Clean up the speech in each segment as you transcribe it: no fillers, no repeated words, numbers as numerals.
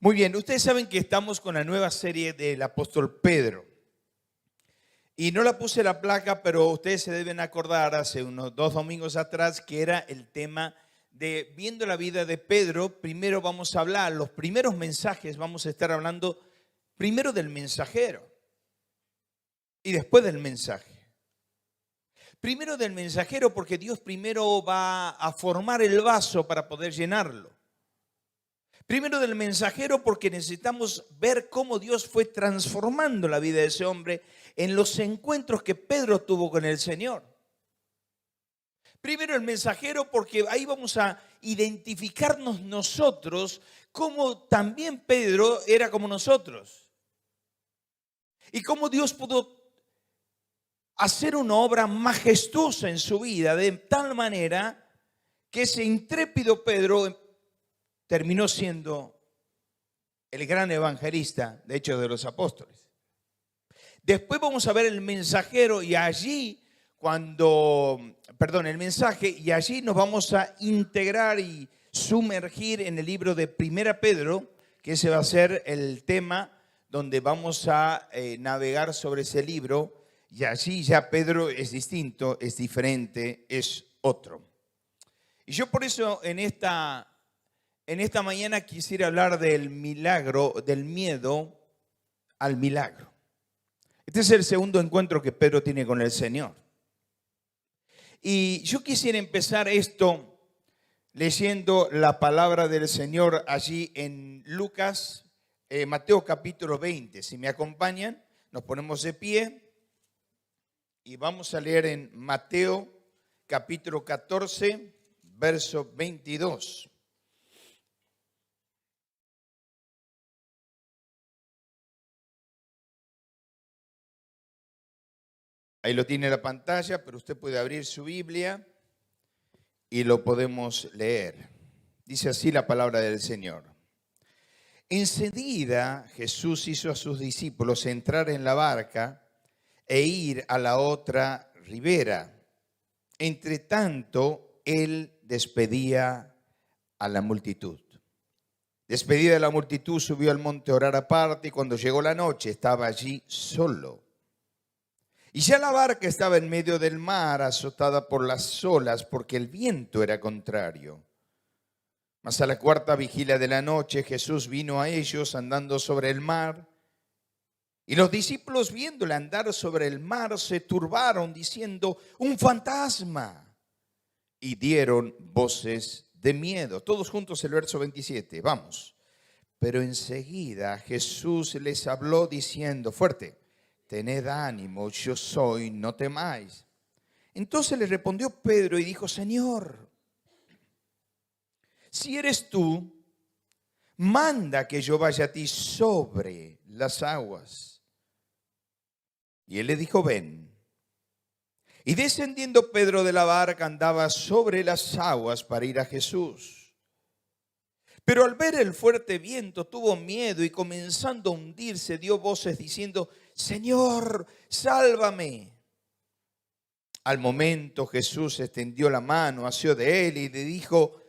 Muy bien, ustedes saben que estamos con la nueva serie del apóstol Pedro. Y no la puse la placa, pero ustedes se deben acordar hace unos 2 domingos atrás que era el tema de viendo la vida de Pedro. Primero vamos a hablar, los primeros mensajes vamos a estar hablando primero del mensajero y después del mensaje. Primero del mensajero porque Dios primero va a formar el vaso para poder llenarlo. Primero del mensajero porque necesitamos ver cómo Dios fue transformando la vida de ese hombre en los encuentros que Pedro tuvo con el Señor. Primero el mensajero porque ahí vamos a identificarnos nosotros como también Pedro era como nosotros. Y cómo Dios pudo hacer una obra majestuosa en su vida de tal manera que ese intrépido Pedro terminó siendo el gran evangelista, de hecho, de los apóstoles. Después vamos a ver el mensajero y allí, el mensaje, y allí nos vamos a integrar y sumergir en el libro de Primera Pedro, que ese va a ser el tema donde vamos a navegar sobre ese libro, y allí ya Pedro es distinto, es diferente, es otro. Y yo por eso en esta mañana quisiera hablar del milagro, del miedo al milagro. Este es el segundo encuentro que Pedro tiene con el Señor. Y yo quisiera empezar esto leyendo la palabra del Señor allí en Lucas, Mateo capítulo 20. Si me acompañan, nos ponemos de pie y vamos a leer en Mateo capítulo 14, verso 22. Ahí lo tiene la pantalla, pero usted puede abrir su Biblia y lo podemos leer. Dice así la palabra del Señor. Enseguida Jesús hizo a sus discípulos entrar en la barca e ir a la otra ribera. Entre tanto, él despedía a la multitud. Despedida la multitud, subió al monte a orar aparte y cuando llegó la noche estaba allí solo. Y ya la barca estaba en medio del mar, azotada por las olas, porque el viento era contrario. Mas a la 4ª vigilia de la noche, Jesús vino a ellos andando sobre el mar. Y los discípulos, viéndole andar sobre el mar, se turbaron, diciendo, ¡un fantasma! Y dieron voces de miedo. Todos juntos el verso 27, vamos. Pero enseguida Jesús les habló diciendo, fuerte, tened ánimo, yo soy, no temáis. Entonces le respondió Pedro y dijo, Señor, si eres tú, manda que yo vaya a ti sobre las aguas. Y él le dijo, ven. Y descendiendo Pedro de la barca andaba sobre las aguas para ir a Jesús. Pero al ver el fuerte viento tuvo miedo y comenzando a hundirse dio voces diciendo, Señor, sálvame. Al momento Jesús extendió la mano, asió de él y le dijo,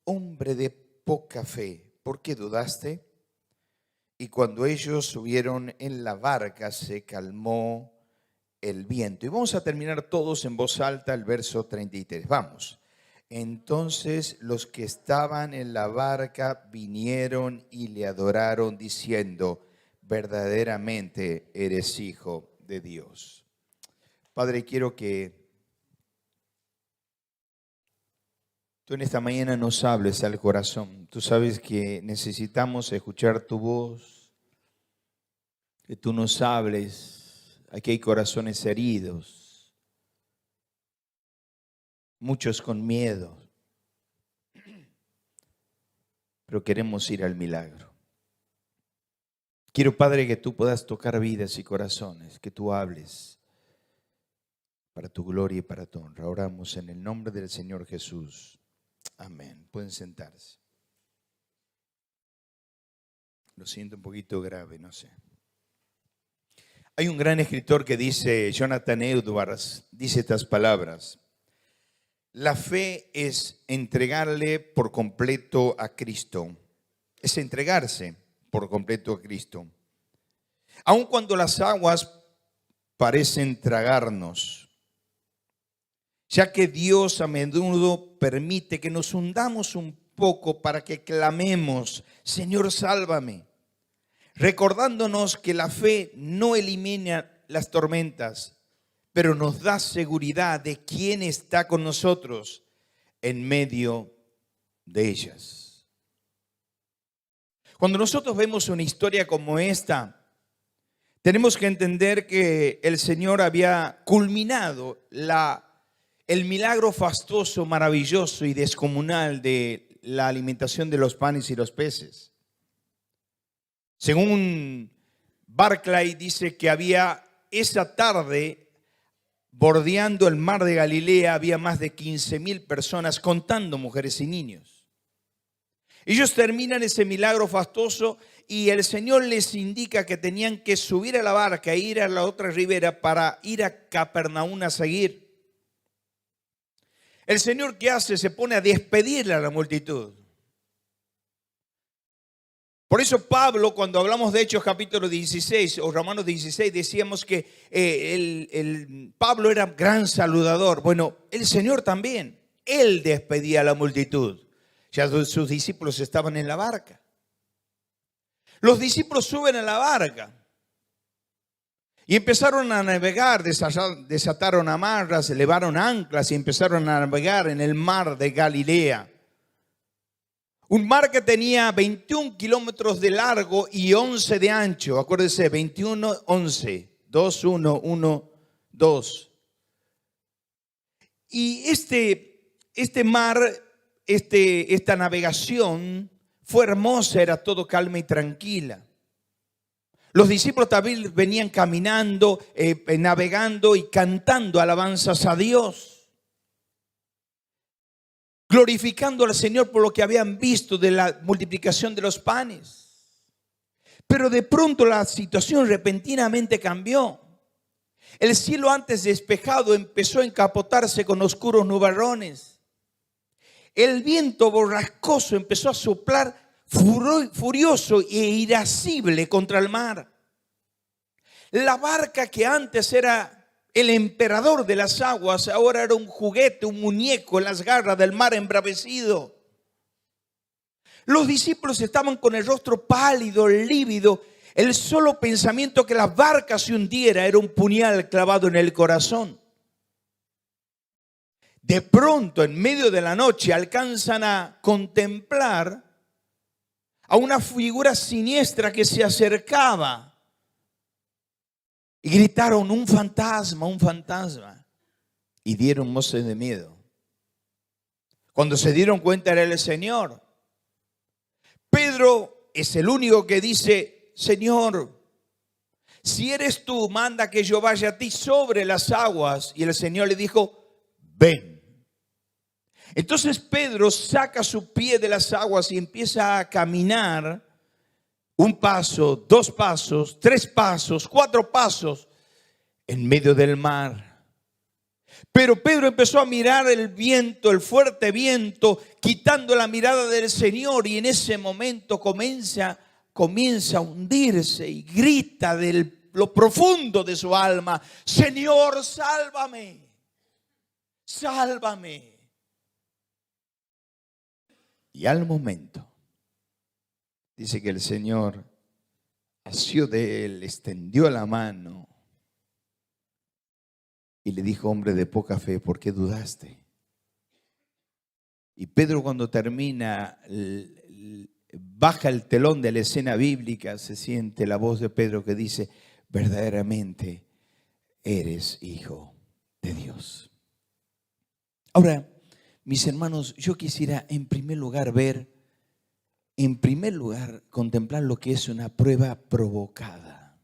hombre de poca fe, ¿por qué dudaste? Y cuando ellos subieron en la barca se calmó el viento. Y vamos a terminar todos en voz alta el verso 33. Vamos. Entonces los que estaban en la barca vinieron y le adoraron diciendo, verdaderamente eres hijo de Dios. Padre, quiero que tú en esta mañana nos hables al corazón. Tú sabes que necesitamos escuchar tu voz, que tú nos hables. Aquí hay corazones heridos. Muchos con miedo, pero queremos ir al milagro. Quiero, Padre, que tú puedas tocar vidas y corazones, que tú hables para tu gloria y para tu honra. Oramos en el nombre del Señor Jesús. Amén. Pueden sentarse. Lo siento un poquito grave, no sé. Hay un gran escritor que dice, Jonathan Edwards, dice estas palabras. La fe es entregarle por completo a Cristo. Es entregarse por completo a Cristo. Aun cuando las aguas parecen tragarnos, ya que Dios a menudo permite que nos hundamos un poco para que clamemos, Señor, sálvame, recordándonos que la fe no elimina las tormentas, pero nos da seguridad de quién está con nosotros en medio de ellas. Cuando nosotros vemos una historia como esta, tenemos que entender que el Señor había culminado el milagro fastuoso, maravilloso y descomunal de la alimentación de los panes y los peces. Según Barclay, dice que había esa tarde, bordeando el mar de Galilea, había más de 15,000 personas, contando mujeres y niños. Ellos terminan ese milagro fastuoso y el Señor les indica que tenían que subir a la barca e ir a la otra ribera para ir a Capernaum a seguir. El Señor, ¿qué hace? Se pone a despedirle a la multitud. Por eso Pablo, cuando hablamos de Hechos capítulo 16 o Romanos 16, decíamos que Pablo era gran saludador. Bueno, el Señor también. Él despedía a la multitud. Ya sus discípulos estaban en la barca. Los discípulos suben a la barca y empezaron a navegar, desataron amarras, elevaron anclas y empezaron a navegar en el mar de Galilea. Un mar que tenía 21 kilómetros de largo y 11 de ancho. Acuérdense, 21, 11, 2, 1, 1, 2. Y este mar, esta navegación fue hermosa, era todo calma y tranquila. Los discípulos también venían caminando, navegando y cantando alabanzas a Dios, glorificando al Señor por lo que habían visto de la multiplicación de los panes. Pero de pronto la situación repentinamente cambió. El cielo antes despejado empezó a encapotarse con oscuros nubarrones. El viento borrascoso empezó a soplar furioso e irascible contra el mar. La barca que antes era el emperador de las aguas, ahora era un juguete, un muñeco en las garras del mar embravecido. Los discípulos estaban con el rostro pálido, lívido. El solo pensamiento que la barca se hundiera era un puñal clavado en el corazón. De pronto, en medio de la noche, alcanzan a contemplar a una figura siniestra que se acercaba y gritaron: un fantasma, un fantasma, y dieron voces de miedo. Cuando se dieron cuenta era el Señor. Pedro es el único que dice: Señor, si eres tú, manda que yo vaya a ti sobre las aguas. Y el Señor le dijo: ven. Entonces Pedro saca su pie de las aguas y empieza a caminar 1 paso, 2 pasos, 3 pasos, 4 pasos en medio del mar. Pero Pedro empezó a mirar el viento, el fuerte viento, quitando la mirada del Señor, y en ese momento comienza a hundirse y grita de lo profundo de su alma: Señor, sálvame, sálvame. Y al momento, dice que el Señor asió de él, extendió la mano y le dijo: hombre de poca fe, ¿por qué dudaste? Y Pedro, cuando termina, baja el telón de la escena bíblica, se siente la voz de Pedro que dice: verdaderamente eres hijo de Dios. Ahora, mis hermanos, yo quisiera en primer lugar contemplar lo que es una prueba provocada.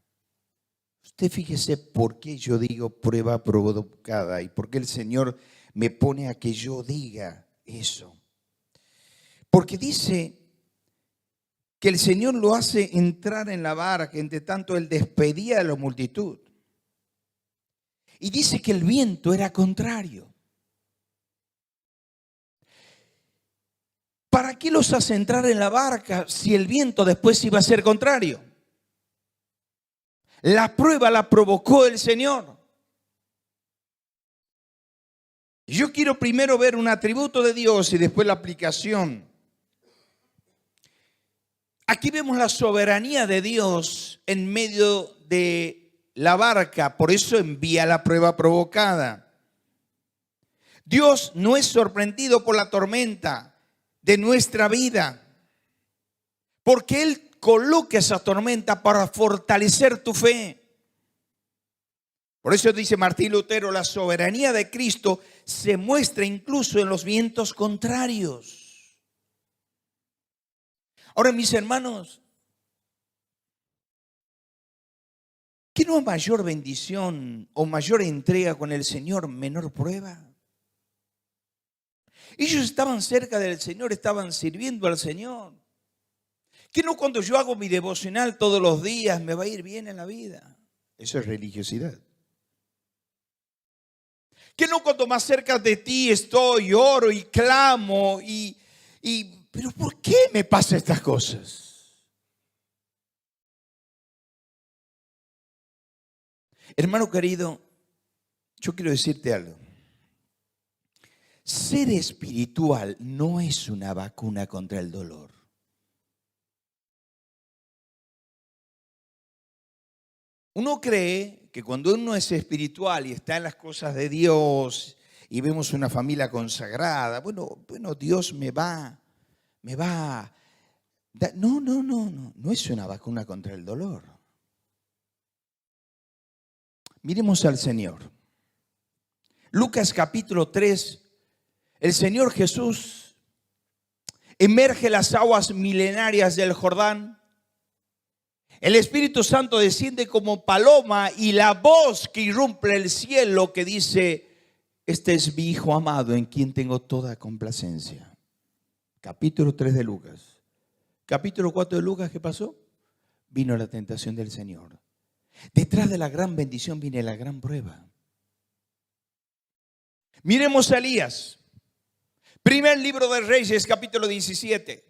Usted fíjese por qué yo digo prueba provocada y por qué el Señor me pone a que yo diga eso. Porque dice que el Señor lo hace entrar en la barca, entre tanto Él despedía a la multitud. Y dice que el viento era contrario. ¿Para qué los hace entrar en la barca si el viento después iba a ser contrario? La prueba la provocó el Señor. Yo quiero primero ver un atributo de Dios y después la aplicación. Aquí vemos la soberanía de Dios en medio de la barca, por eso envía la prueba provocada. Dios no es sorprendido por la tormenta de nuestra vida, porque Él coloca esa tormenta para fortalecer tu fe. Por eso dice Martín Lutero, la soberanía de Cristo se muestra incluso en los vientos contrarios. Ahora, mis hermanos, ¿qué no hay mayor bendición o mayor entrega con el Señor, menor prueba? Ellos estaban cerca del Señor, estaban sirviendo al Señor. ¿Qué no cuando yo hago mi devocional todos los días me va a ir bien en la vida? Eso es religiosidad. ¿Qué no cuando más cerca de ti estoy, oro y clamo pero ¿por qué me pasan estas cosas? Hermano querido, yo quiero decirte algo. Ser espiritual no es una vacuna contra el dolor. Uno cree que cuando uno es espiritual y está en las cosas de Dios y vemos una familia consagrada, bueno, Dios me va. No es una vacuna contra el dolor. Miremos al Señor. Lucas capítulo 3, el Señor Jesús emerge las aguas milenarias del Jordán. El Espíritu Santo desciende como paloma y la voz que irrumpe el cielo que dice: este es mi Hijo amado en quien tengo toda complacencia. Capítulo 3 de Lucas. Capítulo 4 de Lucas, ¿qué pasó? Vino la tentación del Señor. Detrás de la gran bendición viene la gran prueba. Miremos a Elías. Primer libro de Reyes, capítulo 17.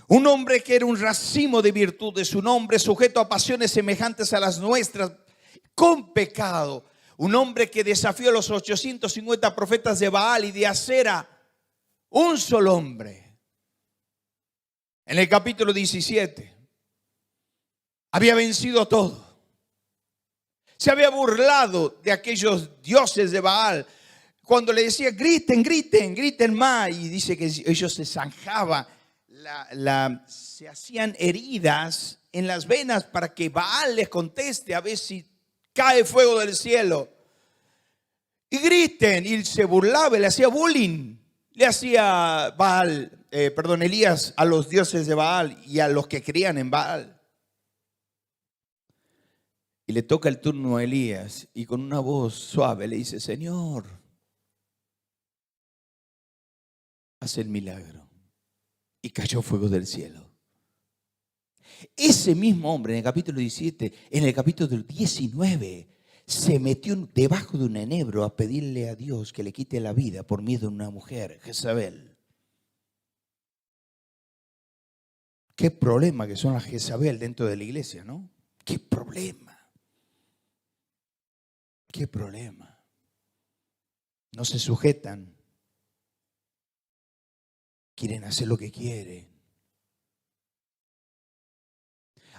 Un hombre que era un racimo de virtudes, un hombre sujeto a pasiones semejantes a las nuestras, con pecado. Un hombre que desafió a los 850 profetas de Baal y de Acera. Un solo hombre. En el capítulo 17 había vencido todo. Se había burlado de aquellos dioses de Baal. Cuando le decía griten más, y dice que ellos se zanjaban, se hacían heridas en las venas para que Baal les conteste a ver si cae fuego del cielo. Y griten, y se burlaba, le hacía bullying, le hacía Elías a los dioses de Baal y a los que creían en Baal. Y le toca el turno a Elías y con una voz suave le dice: Señor, haz el milagro. Y cayó fuego del cielo. Ese mismo hombre en el capítulo 17, en el capítulo 19, se metió debajo de un enebro a pedirle a Dios que le quite la vida por miedo a una mujer, Jezabel. Qué problema que son las Jezabel dentro de la iglesia, ¿no? Qué problema. Qué problema. No se sujetan. Quieren hacer lo que quieren.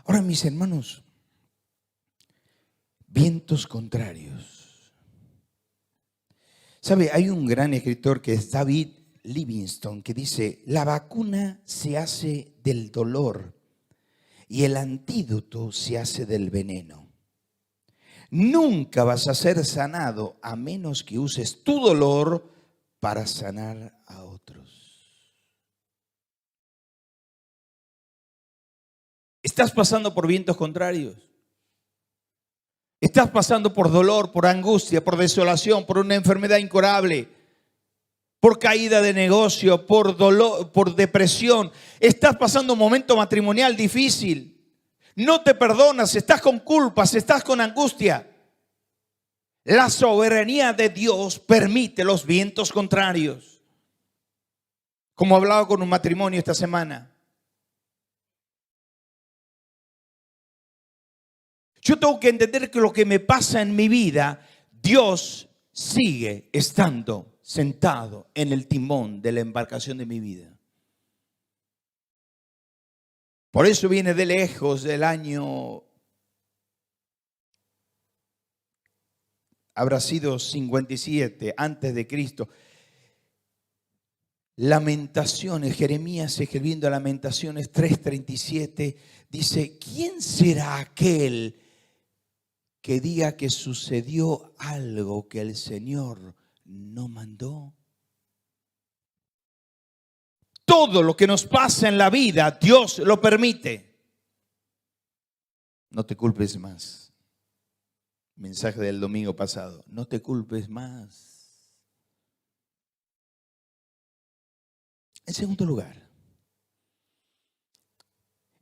Ahora, mis hermanos, vientos contrarios. ¿Sabe? Hay un gran escritor que es David Livingstone que dice: la vacuna se hace del dolor y el antídoto se hace del veneno. Nunca vas a ser sanado a menos que uses tu dolor para sanar a otros. ¿Estás pasando por vientos contrarios? ¿Estás pasando por dolor, por angustia, por desolación, por una enfermedad incurable, por caída de negocio, por dolor, por depresión? ¿Estás pasando un momento matrimonial difícil? No te perdonas, estás con culpas, estás con angustia. La soberanía de Dios permite los vientos contrarios. Como hablaba con un matrimonio esta semana. Yo tengo que entender que lo que me pasa en mi vida, Dios sigue estando sentado en el timón de la embarcación de mi vida. Por eso viene de lejos, del año, habrá sido 57 antes de Cristo. Lamentaciones, Jeremías escribiendo Lamentaciones 3:37, dice, ¿quién será aquel que diga que sucedió algo que el Señor no mandó? Todo lo que nos pasa en la vida, Dios lo permite. No te culpes más. Mensaje del domingo pasado. No te culpes más. En segundo lugar,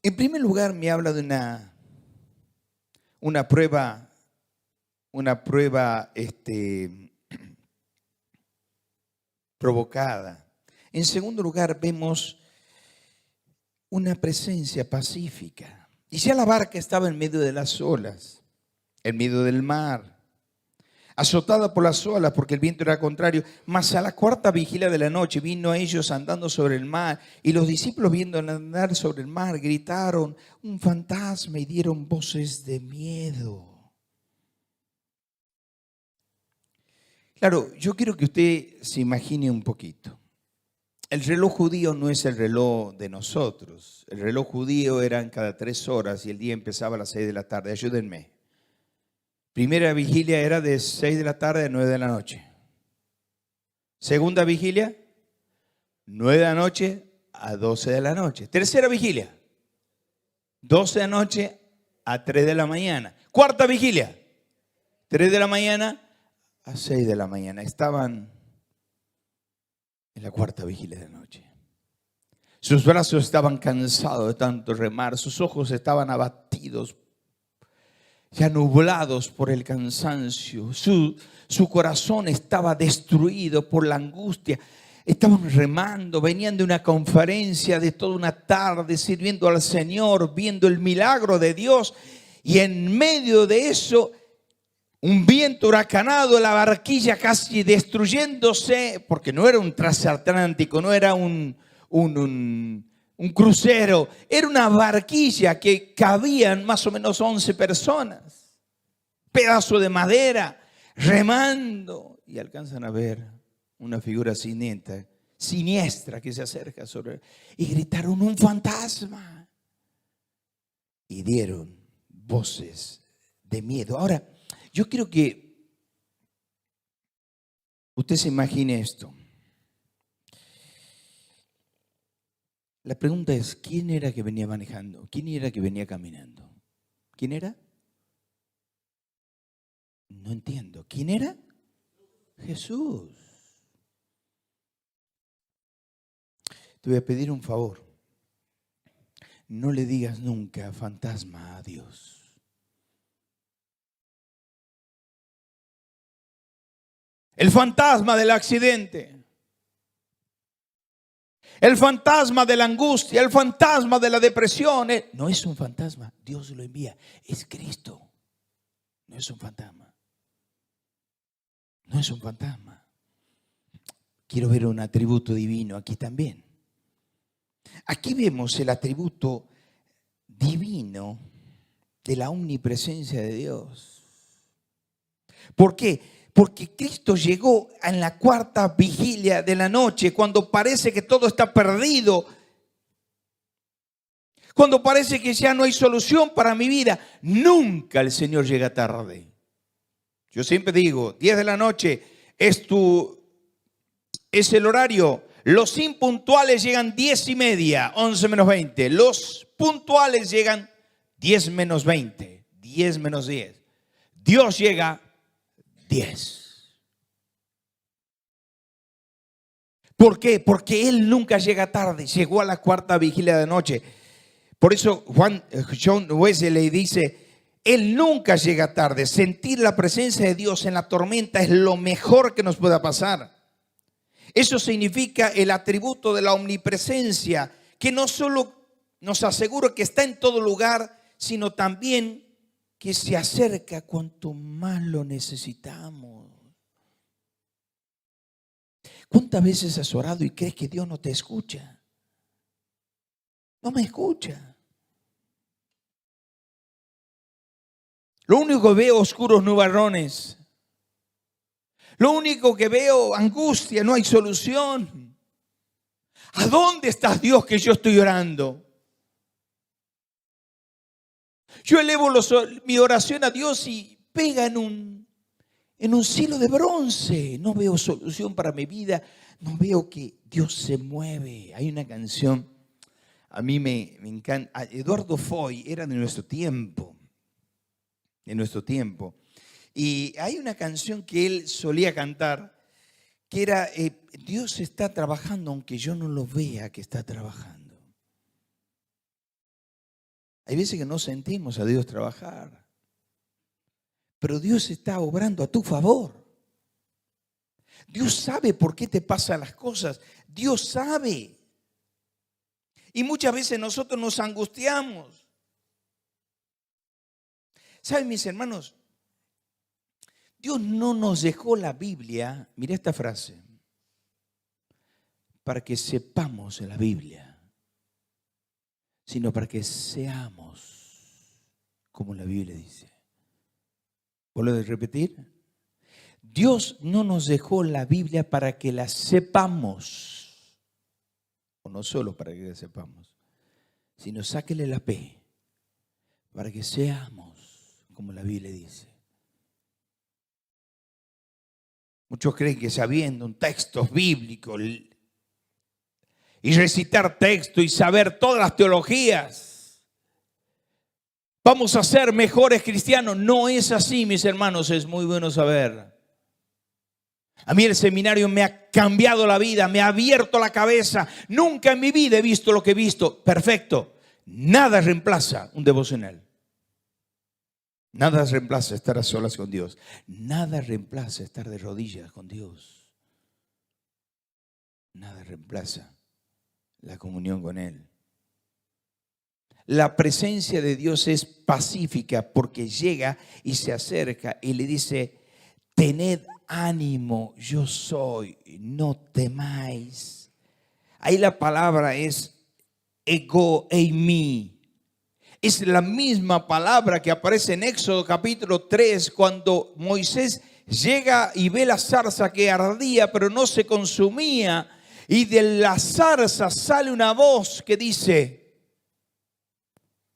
en primer lugar me habla de una prueba provocada. En segundo lugar, vemos una presencia pacífica. Y ya la barca estaba en medio de las olas, en medio del mar, azotada por las olas porque el viento era contrario. Mas a la cuarta vigilia de la noche vino a ellos andando sobre el mar, y los discípulos viendo andar sobre el mar gritaron, un fantasma, y dieron voces de miedo. Claro, yo quiero que usted se imagine un poquito. El reloj judío no es el reloj de nosotros. El reloj judío eran cada 3 horas y el día empezaba a las 6 de la tarde. Ayúdenme. Primera vigilia era de 6 de la tarde a 9 de la noche. Segunda vigilia, 9 de la noche a 12 de la noche. Tercera vigilia, 12 de la noche a 3 de la mañana. Cuarta vigilia, 3 de la mañana a 6 de la mañana. Estaban en la cuarta vigilia de la noche. Sus brazos estaban cansados de tanto remar, sus ojos estaban abatidos, ya nublados por el cansancio, su corazón estaba destruido por la angustia. Estaban remando, venían de una conferencia de toda una tarde, sirviendo al Señor, viendo el milagro de Dios, y en medio de eso, un viento huracanado, la barquilla casi destruyéndose, porque no era un transatlántico, no era un crucero, era una barquilla que cabían más o menos 11 personas, pedazo de madera, remando, y alcanzan a ver una figura siniestra que se acerca sobre, y gritaron un fantasma, y dieron voces de miedo. Ahora, yo quiero que usted se imagine esto. La pregunta es, ¿quién era que venía manejando? ¿Quién era que venía caminando? ¿Quién era? No entiendo. ¿Quién era? Jesús. Te voy a pedir un favor. No le digas nunca fantasma a Dios. El fantasma del accidente, el fantasma de la angustia, el fantasma de la depresión, no es un fantasma, Dios lo envía, es Cristo, no es un fantasma, no es un fantasma. Quiero ver un atributo divino aquí también. Aquí vemos el atributo divino de la omnipresencia de Dios. ¿Por qué? Porque Cristo llegó en la cuarta vigilia de la noche, cuando parece que todo está perdido, cuando parece que ya no hay solución para mi vida. Nunca el Señor llega tarde. Yo siempre digo, 10 de la noche es el horario. Los impuntuales llegan 10:30, 11 menos 20. Los puntuales llegan 10 menos 20, 10 menos 10. Dios llega 10. ¿Por qué? Porque Él nunca llega tarde. Llegó a la cuarta vigilia de noche. Por eso John Wesley dice, Él nunca llega tarde. Sentir la presencia de Dios en la tormenta es lo mejor que nos pueda pasar. Eso significa el atributo de la omnipresencia, que no solo nos asegura que está en todo lugar, sino también que se acerca cuanto más lo necesitamos. ¿Cuántas veces has orado y crees que Dios no te escucha? No me escucha. Lo único que veo oscuros nubarrones. Lo único que veo angustia, no hay solución. ¿A dónde estás, Dios, que yo estoy orando? Yo elevo mi oración a Dios y pega en un cielo de bronce. No veo solución para mi vida. No veo que Dios se mueve. Hay una canción, a mí me encanta. Eduardo Foy era de nuestro tiempo. De nuestro tiempo. Y hay una canción que él solía cantar, que era, Dios está trabajando aunque yo no lo vea que está trabajando. Hay veces que no sentimos a Dios trabajar, pero Dios está obrando a tu favor. Dios sabe por qué te pasan las cosas. Dios sabe. Y muchas veces nosotros nos angustiamos. ¿Saben, mis hermanos? Dios no nos dejó la Biblia, mira esta frase, para que sepamos la Biblia, sino para que seamos como la Biblia dice. ¿Vuelvo a repetir? Dios no nos dejó la Biblia para que la sepamos, o no solo para que la sepamos, sino sáquele la P, para que seamos como la Biblia dice. Muchos creen que sabiendo un texto bíblico y recitar texto y saber todas las teologías, vamos a ser mejores cristianos. No es así, mis hermanos, es muy bueno saber. A mí el seminario me ha cambiado la vida, me ha abierto la cabeza. Nunca en mi vida he visto lo que he visto. Perfecto. Nada reemplaza un devocional. Nada reemplaza estar a solas con Dios. Nada reemplaza estar de rodillas con Dios. Nada reemplaza la comunión con Él. La presencia de Dios es pacífica porque llega y se acerca y le dice, tened ánimo, yo soy, no temáis. Ahí la palabra es ego eimi. Es la misma palabra que aparece en Éxodo capítulo 3 cuando Moisés llega y ve la zarza que ardía pero no se consumía y de la zarza sale una voz que dice,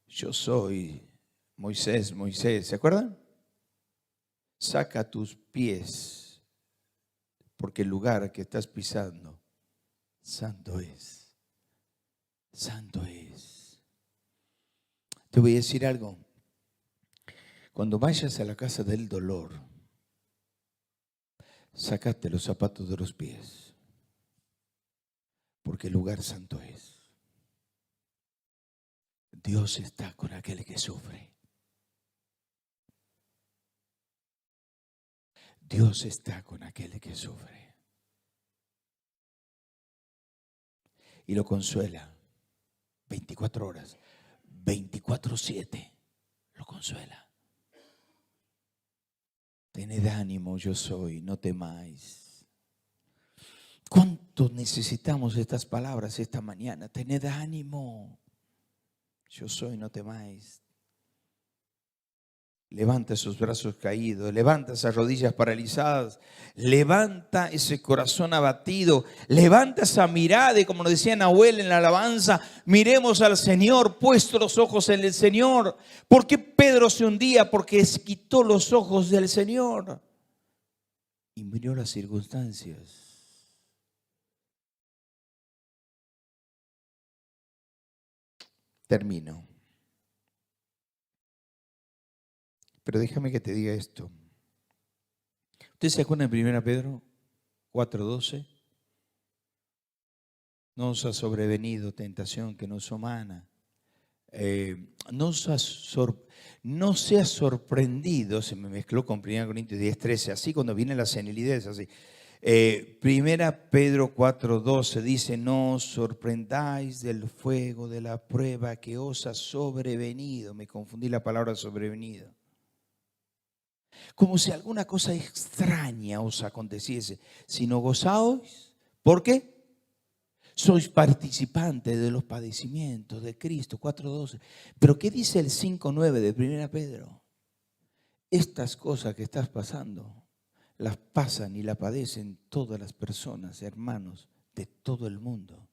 yo soy Moisés, Moisés, ¿se acuerdan? Saca tus pies porque el lugar que estás pisando santo es, santo es. Te voy a decir algo. Cuando vayas a la casa del dolor, sácate los zapatos de los pies, porque el lugar santo es. Dios está con aquel que sufre. Dios está con aquel que sufre. Y lo consuela 24 horas. 24/7 lo consuela. Tened ánimo, yo soy, no temáis. ¿Cuánto necesitamos estas palabras esta mañana? Tened ánimo, yo soy, no temáis. Levanta esos brazos caídos, levanta esas rodillas paralizadas, levanta ese corazón abatido, levanta esa mirada y como nos decía Nahuel en la alabanza, miremos al Señor, puesto los ojos en el Señor. ¿Por qué Pedro se hundía? Porque quitó los ojos del Señor y miró las circunstancias. Termino. Pero déjame que te diga esto. ¿Usted se acuerda en 1 Pedro 4:12? No os ha sobrevenido tentación que no es humana. No seas sorprendido, se me mezcló con 1 Corintios 10:13, así cuando viene la senilidad es así. Primera Pedro 4:12 dice: no os sorprendáis del fuego de la prueba que os ha sobrevenido. Me confundí la palabra sobrevenido. Como si alguna cosa extraña os aconteciese, sino gozaos. ¿Por qué? Sois participantes de los padecimientos de Cristo. 4:12. Pero ¿qué dice el 5:9 de Primera Pedro? Estas cosas que estás pasando las pasan y las padecen todas las personas, hermanos, de todo el mundo.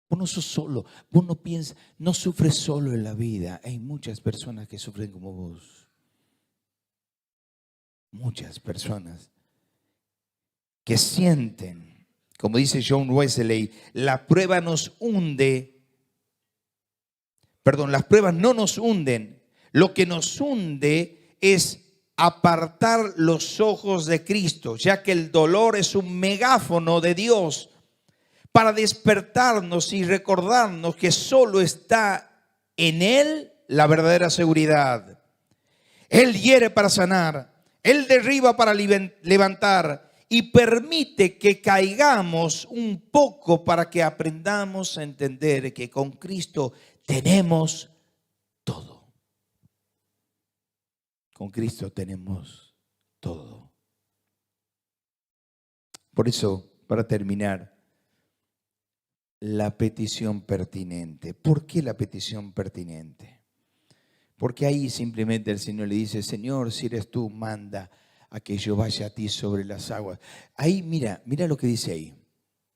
Vos no sos solo, vos no piensas, no sufres solo en la vida. Hay muchas personas que sufren como vos. Muchas personas que sienten, como dice John Wesley, la prueba nos hunde. Perdón, las pruebas no nos hunden. Lo que nos hunde es apartar los ojos de Cristo, ya que el dolor es un megáfono de Dios para despertarnos y recordarnos que solo está en Él la verdadera seguridad. Él hiere para sanar, Él derriba para levantar y permite que caigamos un poco para que aprendamos a entender que con Cristo tenemos todo. Con Cristo tenemos todo. Por eso, para terminar, la petición pertinente. ¿Por qué la petición pertinente? Porque ahí simplemente el Señor le dice: Señor, si eres tú, manda a que yo vaya a ti sobre las aguas. Ahí mira lo que dice ahí.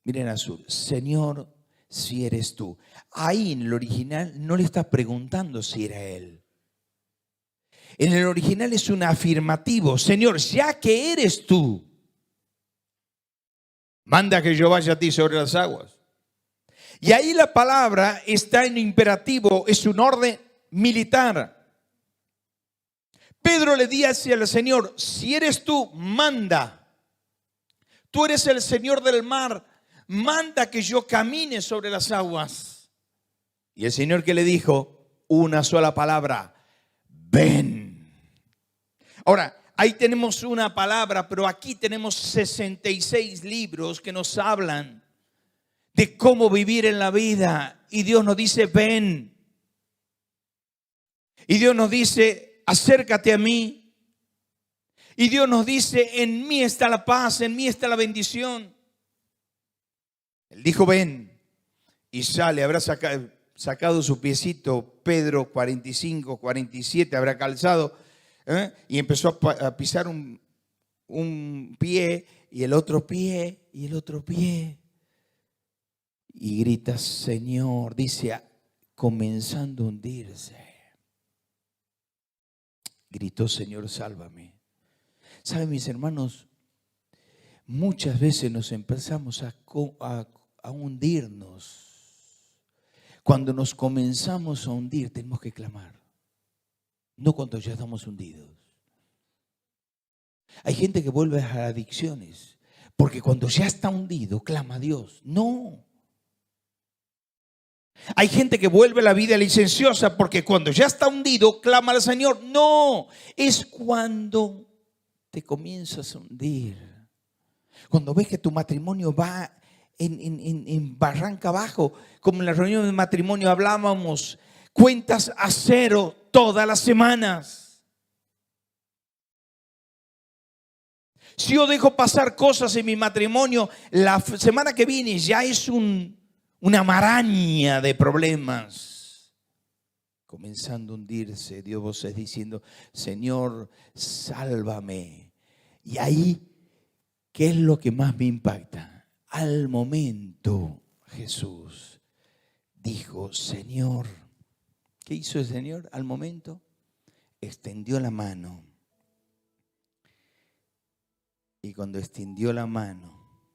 Mira en azul. Señor, si eres tú. Ahí en el original no le está preguntando si era Él. En el original es un afirmativo. Señor, ya que eres tú, manda que yo vaya a ti sobre las aguas. Y ahí la palabra está en imperativo, es un orden militar. Pedro le dice al Señor: si eres tú, manda. Tú eres el Señor del mar, manda que yo camine sobre las aguas. Y el Señor, ¿qué le dijo? Una sola palabra: ven. Ahora, ahí tenemos una palabra, pero aquí tenemos 66 libros que nos hablan de cómo vivir en la vida. Y Dios nos dice: ven. Y Dios nos dice: acércate a mí. Y Dios nos dice: en mí está la paz, en mí está la bendición. Él dijo: ven. Y sale, habrá sacado su piecito, Pedro 45, 47, habrá calzado, y empezó a pisar un pie y el otro pie y el otro pie. Y grita: Señor, dice, comenzando a hundirse. Gritó: Señor, sálvame. ¿Saben, mis hermanos? Muchas veces nos empezamos a hundirnos. Cuando nos comenzamos a hundir, tenemos que clamar. No cuando ya estamos hundidos. Hay gente que vuelve a las adicciones, porque cuando ya está hundido, clama a Dios. No. Hay gente que vuelve a la vida licenciosa porque cuando ya está hundido, clama al Señor. No, es cuando te comienzas a hundir. Cuando ves que tu matrimonio va en barranca abajo, como en la reunión de matrimonio hablábamos, cuentas a cero todas las semanas. Si yo dejo pasar cosas en mi matrimonio, la semana que viene ya es una maraña de problemas. Comenzando a hundirse, Dios vos es diciendo: Señor, sálvame. Y ahí, ¿qué es lo que más me impacta? Al momento Jesús dijo: Señor. ¿Qué hizo el Señor al momento? Extendió la mano. Y cuando extendió la mano,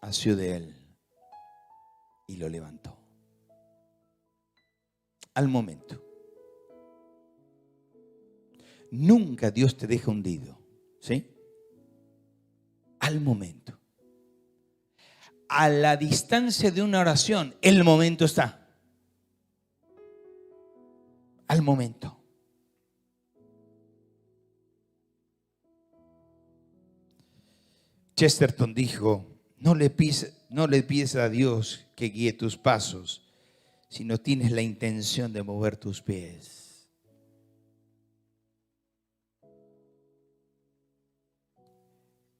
asió de él y lo levantó. Al momento. Nunca Dios te deja hundido, ¿sí? Al momento. A la distancia de una oración, el momento está. Al momento. Chesterton dijo, no le pides a Dios que guíe tus pasos, si no tienes la intención de mover tus pies.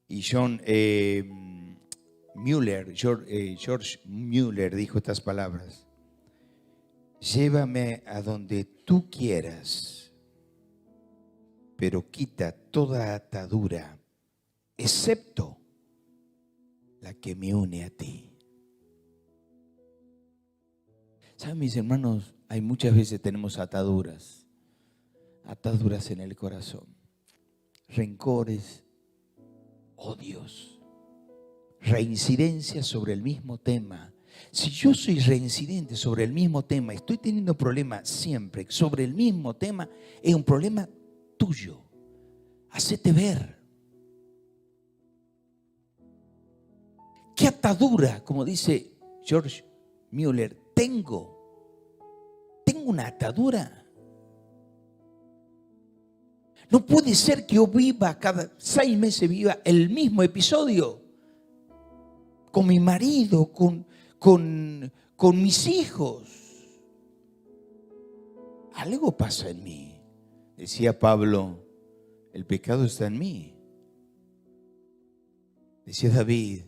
Y George Mueller dijo estas palabras: llévame a donde tú quieras, pero quita toda atadura, excepto la que me une a ti. ¿Saben, mis hermanos? Hay muchas veces tenemos ataduras en el corazón, rencores, odios, reincidencias sobre el mismo tema. Si yo soy reincidente sobre el mismo tema, estoy teniendo problemas siempre sobre el mismo tema, es un problema tuyo. Hacete ver. ¿Qué atadura, como dice George Mueller, tengo? Tengo una atadura. No puede ser que yo viva cada 6 meses, viva el mismo episodio con mi marido, con mis hijos. Algo pasa en mí. Decía Pablo, el pecado está en mí. Decía David,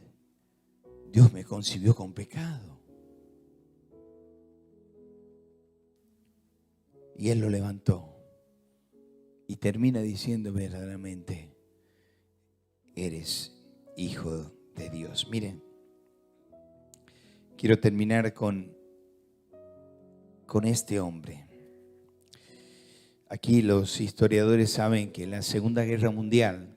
Dios me concibió con pecado. Y Él lo levantó. Y termina diciendo verdaderamente, eres hijo de Dios. Miren, quiero terminar con este hombre. Aquí los historiadores saben que la Segunda Guerra Mundial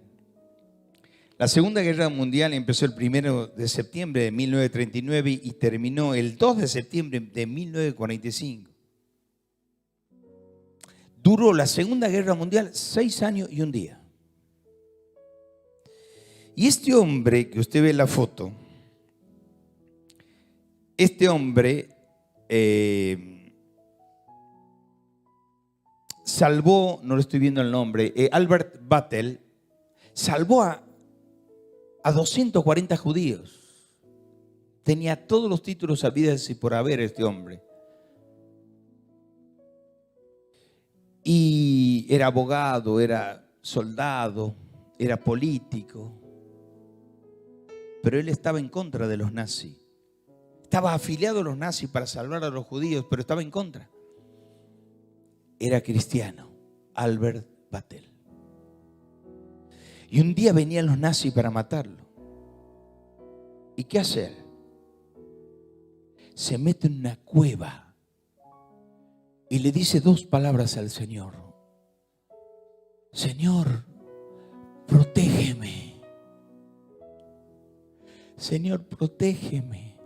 empezó el 1 de septiembre de 1939 y terminó el 2 de septiembre de 1945. Duró la Segunda Guerra Mundial 6 años y 1 día. Y este hombre que usted ve en la foto, este hombre salvó, no le estoy viendo el nombre, Albert Battel, salvó a 240 judíos. Tenía todos los títulos habidos y por haber este hombre. Y era abogado, era soldado, era político. Pero él estaba en contra de los nazis. Estaba afiliado a los nazis para salvar a los judíos, pero estaba en contra. Era cristiano, Albert Battel. Y un día venían los nazis para matarlo. ¿Y qué hacer? Se mete en una cueva y le dice 2 palabras al Señor. Señor, protégeme. Señor, protégeme.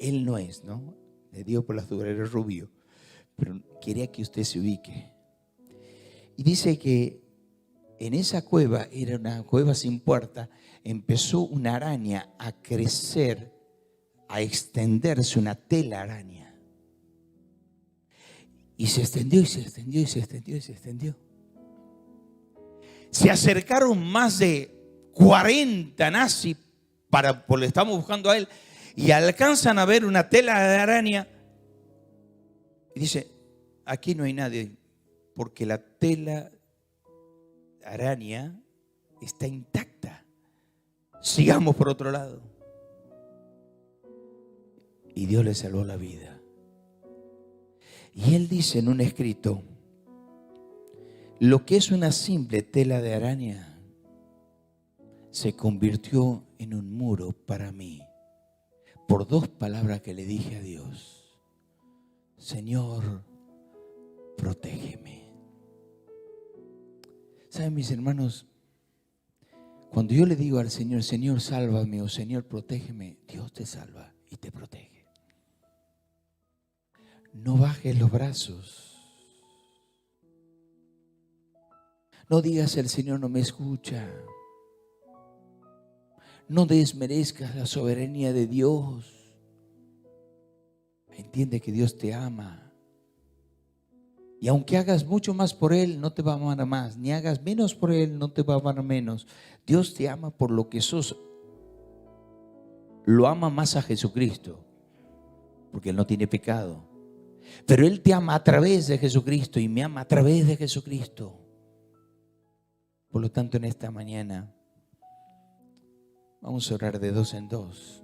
Él no es, ¿no? Le dio por las duras, era rubio. Pero quería que usted se ubique. Y dice que en esa cueva, era una cueva sin puerta, empezó una araña a crecer, a extenderse, una tela araña. Y se extendió y se extendió y se extendió y se extendió. Se acercaron más de 40 nazis porque le estamos buscando a él, y alcanzan a ver una tela de araña y dice, aquí no hay nadie porque la tela de araña está intacta. Sigamos por otro lado. Y Dios le salvó la vida. Y él dice en un escrito, lo que es una simple tela de araña se convirtió en un muro para mí por 2 palabras que le dije a Dios. Señor, protégeme. ¿Saben, mis hermanos? Cuando yo le digo al Señor, Señor, sálvame, o Señor, protégeme, Dios te salva y te protege. No bajes los brazos. No digas, el Señor no me escucha. No desmerezcas la soberanía de Dios. Entiende que Dios te ama Y aunque hagas mucho más por Él, no te va a amar más. Ni hagas menos por Él, no te va a amar menos. Dios te ama por lo que sos. Lo ama más a Jesucristo, porque Él no tiene pecado. Pero Él te ama a través de Jesucristo y me ama a través de Jesucristo. Por lo tanto, en esta mañana vamos a orar de dos en dos.